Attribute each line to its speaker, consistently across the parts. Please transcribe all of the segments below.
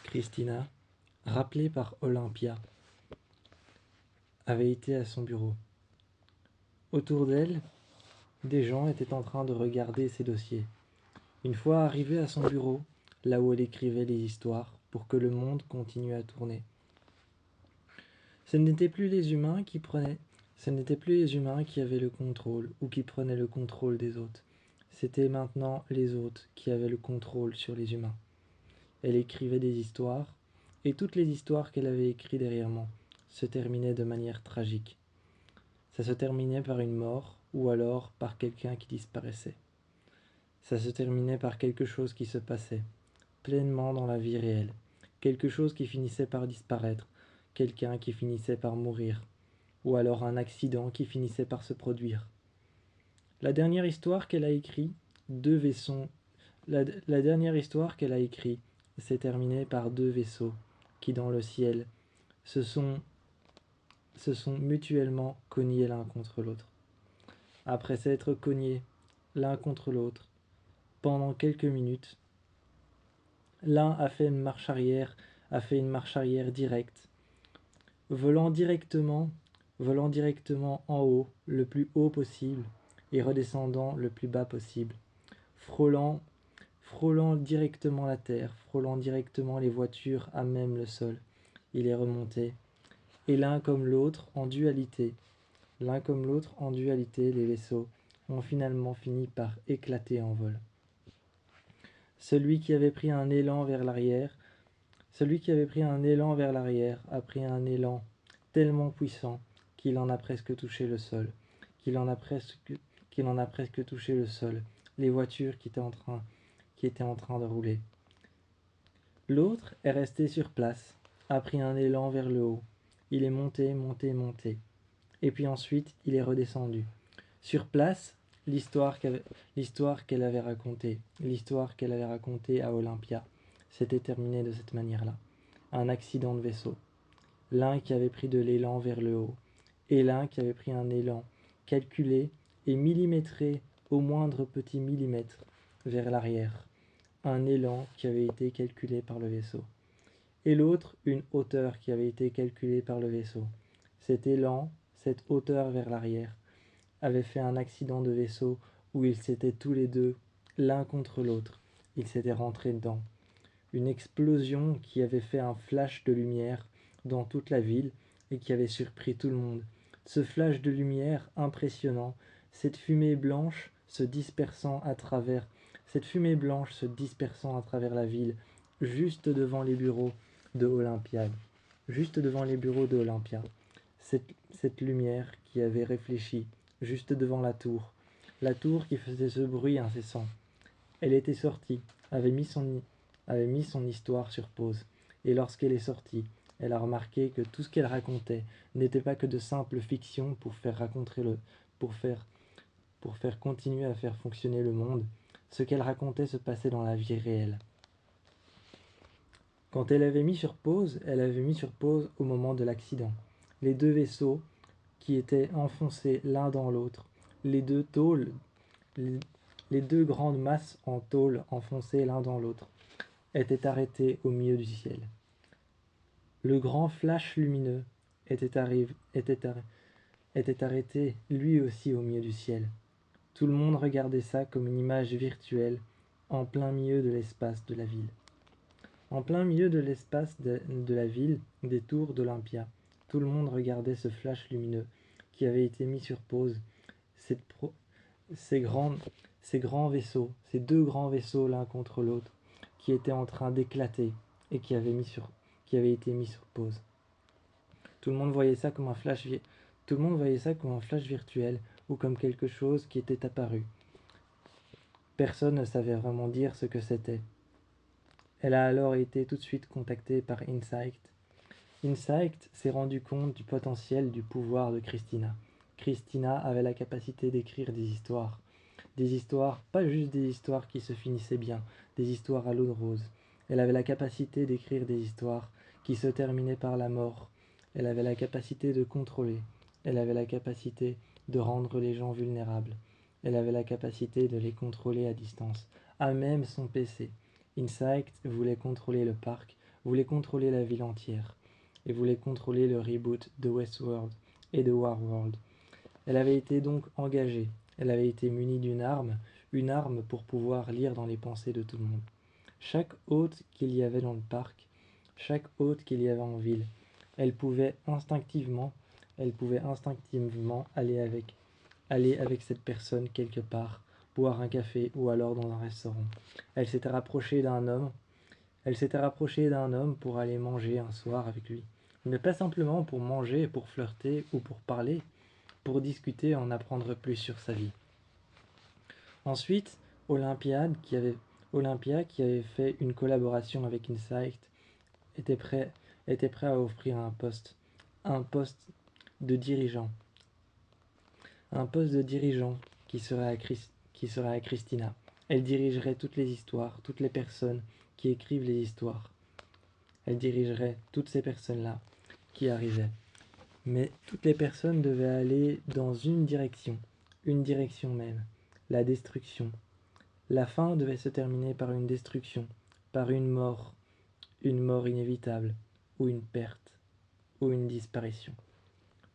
Speaker 1: Christina, rappelée par Olympia, avait été à son bureau. Autour d'elle, des gens étaient en train de regarder ses dossiers. Une fois arrivée à son bureau, là où elle écrivait les histoires pour que le monde continue à tourner, ce n'étaient plus les humains qui avaient le contrôle ou qui prenaient le contrôle des autres. C'était maintenant les autres qui avaient le contrôle sur les humains. Elle écrivait des histoires, et toutes les histoires qu'elle avait écrites derrière moi se terminaient de manière tragique. Ça se terminait par une mort, ou alors par quelqu'un qui disparaissait. Ça se terminait par quelque chose qui se passait, pleinement dans la vie réelle. Quelque chose qui finissait par disparaître, quelqu'un qui finissait par mourir, ou alors un accident qui finissait par se produire. La dernière histoire qu'elle a écrite, la dernière histoire qu'elle a écrite s'est terminée par deux vaisseaux qui, dans le ciel, se sont mutuellement cognés l'un contre l'autre. Après s'être cognés l'un contre l'autre, pendant quelques minutes, l'un a fait une marche arrière directe, volant directement en haut, le plus haut possible, et redescendant le plus bas possible, frôlant directement la terre, frôlant directement les voitures à même le sol. Il est remonté, et l'un comme l'autre en dualité, les vaisseaux ont finalement fini par éclater en vol. Celui qui avait pris un élan vers l'arrière a pris un élan tellement puissant qu'il en a presque touché le sol, les voitures qui étaient en train de rouler. L'autre est resté sur place, a pris un élan vers le haut. Il est monté, et puis ensuite il est redescendu. Sur place, l'histoire qu'elle avait racontée à Olympia, s'était terminée de cette manière-là. Un accident de vaisseau. L'un qui avait pris de l'élan vers le haut, et l'un qui avait pris un élan calculé et millimétré au moindre petit millimètre vers l'arrière. Un élan qui avait été calculé par le vaisseau. Et l'autre, une hauteur qui avait été calculée par le vaisseau. Cet élan, cette hauteur vers l'arrière, avait fait un accident de vaisseau où ils s'étaient tous les deux, l'un contre l'autre. Ils s'étaient rentrés dedans. Une explosion qui avait fait un flash de lumière dans toute la ville et qui avait surpris tout le monde. Ce flash de lumière impressionnant, cette fumée blanche se dispersant à travers la ville, juste devant les bureaux de Olympia. Cette lumière qui avait réfléchi, juste devant la tour qui faisait ce bruit incessant. Elle était sortie, avait mis son histoire sur pause, et lorsqu'elle est sortie, elle a remarqué que tout ce qu'elle racontait n'était pas que de simples fictions pour faire continuer à faire fonctionner le monde. Ce qu'elle racontait se passait dans la vie réelle. Quand elle avait mis sur pause au moment de l'accident. Les deux vaisseaux qui étaient enfoncés l'un dans l'autre, les deux grandes masses en tôle enfoncées l'un dans l'autre, étaient arrêtés au milieu du ciel. Le grand flash lumineux était arrêté lui aussi au milieu du ciel. Tout le monde regardait ça comme une image virtuelle en plein milieu de l'espace de la ville. En plein milieu de l'espace de la ville, des tours d'Olympia, tout le monde regardait ce flash lumineux qui avait été mis sur pause, ces grands vaisseaux, ces deux grands vaisseaux l'un contre l'autre, qui étaient en train d'éclater et qui avaient été mis sur pause. Tout le monde voyait ça comme un flash virtuel ou comme quelque chose qui était apparu. Personne ne savait vraiment dire ce que c'était. Elle a alors été tout de suite contactée par Insight. Insight s'est rendu compte du potentiel du pouvoir de Christina. Christina avait la capacité d'écrire des histoires, pas juste des histoires qui se finissaient bien, des histoires à l'eau de rose. Elle avait la capacité d'écrire des histoires qui se terminaient par la mort. Elle avait la capacité de contrôler. Elle avait la capacité de rendre les gens vulnérables. Elle avait la capacité de les contrôler à distance, à même son PC. Insight voulait contrôler le parc, voulait contrôler la ville entière, et voulait contrôler le reboot de Westworld et de Warworld. Elle avait été donc engagée, elle avait été munie une arme pour pouvoir lire dans les pensées de tout le monde. Chaque hôte qu'il y avait dans le parc, chaque hôte qu'il y avait en ville, elle pouvait instinctivement aller avec cette personne quelque part, boire un café ou alors dans un restaurant. Elle s'était rapprochée d'un homme, pour aller manger un soir avec lui. Mais pas simplement pour manger, pour flirter ou pour parler, pour discuter et en apprendre plus sur sa vie. Ensuite, Olympia, qui avait fait une collaboration avec Insight, était prêt à offrir un poste de dirigeant, qui serait à Christina. Elle dirigerait toutes les histoires, toutes les personnes qui écrivent les histoires. Elle dirigerait toutes ces personnes-là qui arrivaient. Mais toutes les personnes devaient aller dans une direction même, la destruction. La fin devait se terminer par une destruction, par une mort inévitable, ou une perte, ou une disparition.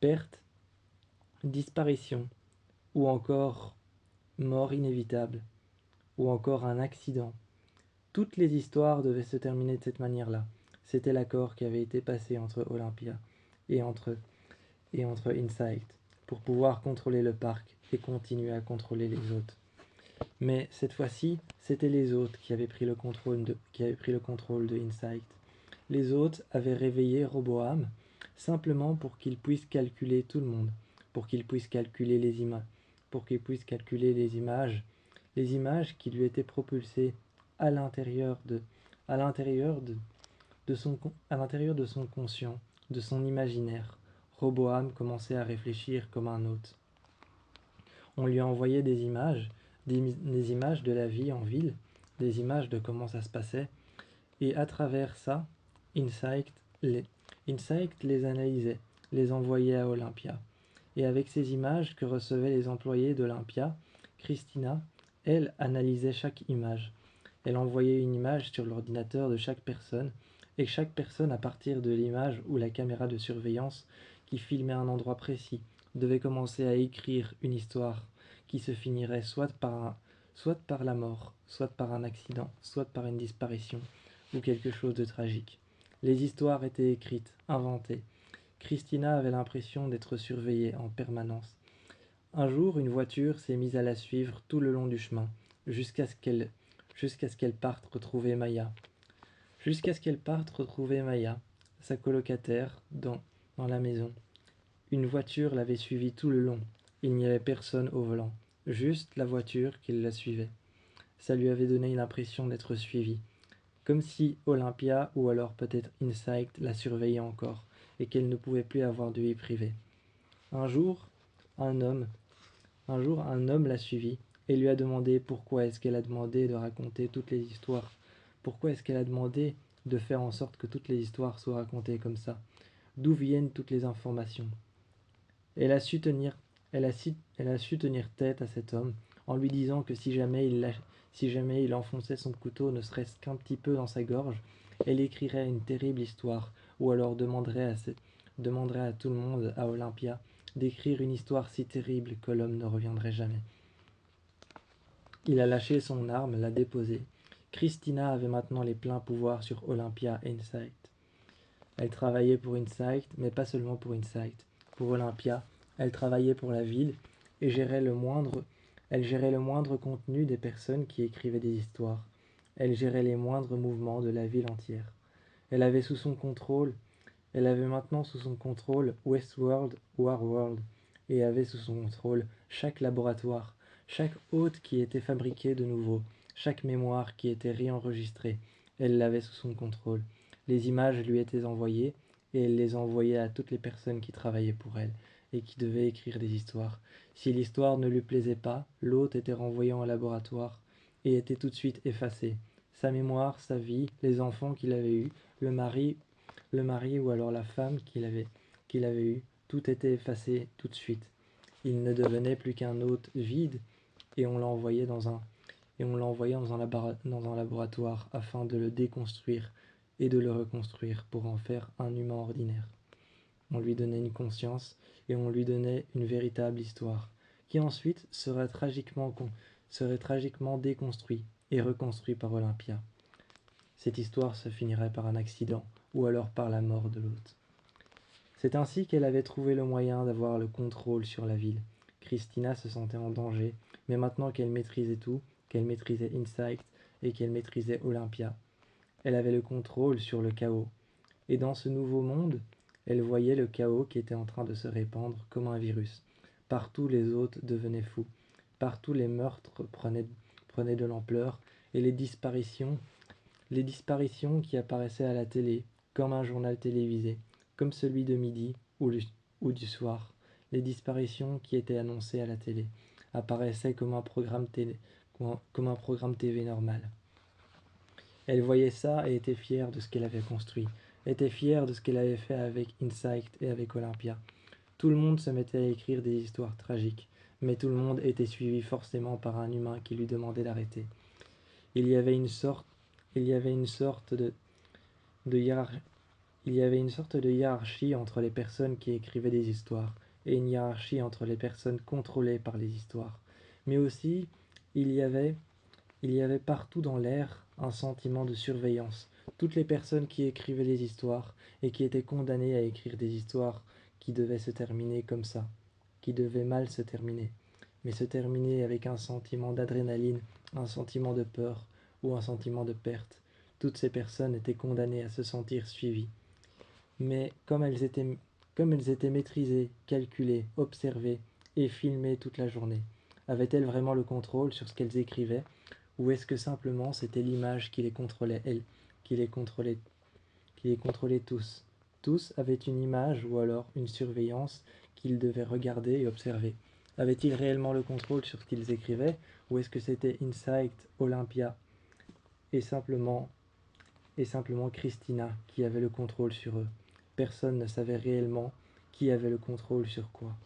Speaker 1: Perte, disparition, ou encore mort inévitable, ou encore un accident. Toutes les histoires devaient se terminer de cette manière-là. C'était l'accord qui avait été passé entre Olympia et entre Insight pour pouvoir contrôler le parc et continuer à contrôler les hôtes. Mais cette fois-ci, c'était les hôtes qui avaient pris le contrôle de Insight. Les hôtes avaient réveillé Roboam simplement pour qu'il puisse calculer tout le monde, pour qu'il puisse calculer les images qui lui étaient propulsées à l'intérieur de son conscient, de son imaginaire. Roboam commençait à réfléchir comme un hôte. On lui envoyait des images de la vie en ville, des images de comment ça se passait, et à travers ça, Insight les analysait, les envoyait à Olympia. Et avec ces images que recevaient les employés d'Olympia, Christina, elle, analysait chaque image. Elle envoyait une image sur l'ordinateur de chaque personne, et chaque personne, à partir de l'image ou la caméra de surveillance qui filmait un endroit précis, devait commencer à écrire une histoire qui se finirait soit par la mort, soit par un accident, soit par une disparition, ou quelque chose de tragique. Les histoires étaient écrites, inventées. Christina avait l'impression d'être surveillée en permanence. Un jour, une voiture s'est mise à la suivre tout le long du chemin, jusqu'à ce qu'elle parte retrouver Maya. Sa colocataire, dans la maison. Une voiture l'avait suivie tout le long. Il n'y avait personne au volant, juste la voiture qui la suivait. Ça lui avait donné l'impression d'être suivie, comme si Olympia ou alors peut-être Insight la surveillait encore et qu'elle ne pouvait plus avoir de vie privée. Un jour, un homme l'a suivie et lui a demandé pourquoi est-ce qu'elle a demandé de raconter toutes les histoires. Pourquoi est-ce qu'elle a demandé de faire en sorte que toutes les histoires soient racontées comme ça? D'où viennent toutes les informations? Elle a su tenir tête à cet homme en lui disant que si jamais il enfonçait son couteau ne serait-ce qu'un petit peu dans sa gorge, elle écrirait une terrible histoire, ou alors demanderait à tout le monde à Olympia d'écrire une histoire si terrible que l'homme ne reviendrait jamais. Il a lâché son arme, l'a déposée. Christina avait maintenant les pleins pouvoirs sur Olympia et Insight. Elle travaillait pour Insight, mais pas seulement pour Insight. Pour Olympia, elle travaillait pour la ville et elle gérait le moindre contenu des personnes qui écrivaient des histoires. Elle gérait les moindres mouvements de la ville entière. Elle avait maintenant sous son contrôle Westworld, Warworld, et avait sous son contrôle chaque laboratoire, chaque hôte qui était fabriqué de nouveau, chaque mémoire qui était réenregistrée. Elle l'avait sous son contrôle. Les images lui étaient envoyées, et elle les envoyait à toutes les personnes qui travaillaient pour elle, et qui devaient écrire des histoires. Si l'histoire ne lui plaisait pas, l'hôte était renvoyé en laboratoire, et était tout de suite effacé. Sa mémoire, sa vie, les enfants qu'il avait eus, le mari ou alors la femme qu'il avait eue, tout était effacé tout de suite. Il ne devenait plus qu'un hôte vide, et on l'envoyait dans un laboratoire afin de le déconstruire et de le reconstruire pour en faire un humain ordinaire. On lui donnait une conscience et on lui donnait une véritable histoire, qui ensuite serait tragiquement déconstruite et reconstruite par Olympia. Cette histoire se finirait par un accident ou alors par la mort de l'hôte. C'est ainsi qu'elle avait trouvé le moyen d'avoir le contrôle sur la ville. Christina se sentait en danger, mais maintenant qu'elle maîtrisait tout, qu'elle maîtrisait Insight et qu'elle maîtrisait Olympia, elle avait le contrôle sur le chaos. Et dans ce nouveau monde, elle voyait le chaos qui était en train de se répandre comme un virus. Partout les hôtes devenaient fous. Partout les meurtres prenaient de l'ampleur et les disparitions qui apparaissaient à la télé, comme un journal télévisé, comme celui de midi ou du soir, les disparitions qui étaient annoncées à la télé, apparaissaient comme un programme TV normal. Elle voyait ça et était fière de ce qu'elle avait construit, était fière de ce qu'elle avait fait avec Insight et avec Olympia. Tout le monde se mettait à écrire des histoires tragiques, mais tout le monde était suivi forcément par un humain qui lui demandait d'arrêter. Il y avait une sorte de hiérarchie entre les personnes qui écrivaient des histoires et une hiérarchie entre les personnes contrôlées par les histoires. Mais aussi, il y avait partout dans l'air un sentiment de surveillance. Toutes les personnes qui écrivaient des histoires et qui étaient condamnées à écrire des histoires qui devaient se terminer comme ça, qui devaient mal se terminer, mais se terminer avec un sentiment d'adrénaline, un sentiment de peur ou un sentiment de perte. Toutes ces personnes étaient condamnées à se sentir suivies. Mais comme elles étaient maîtrisées, calculées, observées et filmées toute la journée, avaient-elles vraiment le contrôle sur ce qu'elles écrivaient, ou est-ce que simplement c'était l'image qui les contrôlait, elles, qui les contrôlait tous? Tous avaient une image ou alors une surveillance qu'ils devaient regarder et observer. Avaient-ils réellement le contrôle sur ce qu'ils écrivaient, ou est-ce que c'était Insight, Olympia et simplement Christina qui avait le contrôle sur eux? Personne ne savait réellement qui avait le contrôle sur quoi.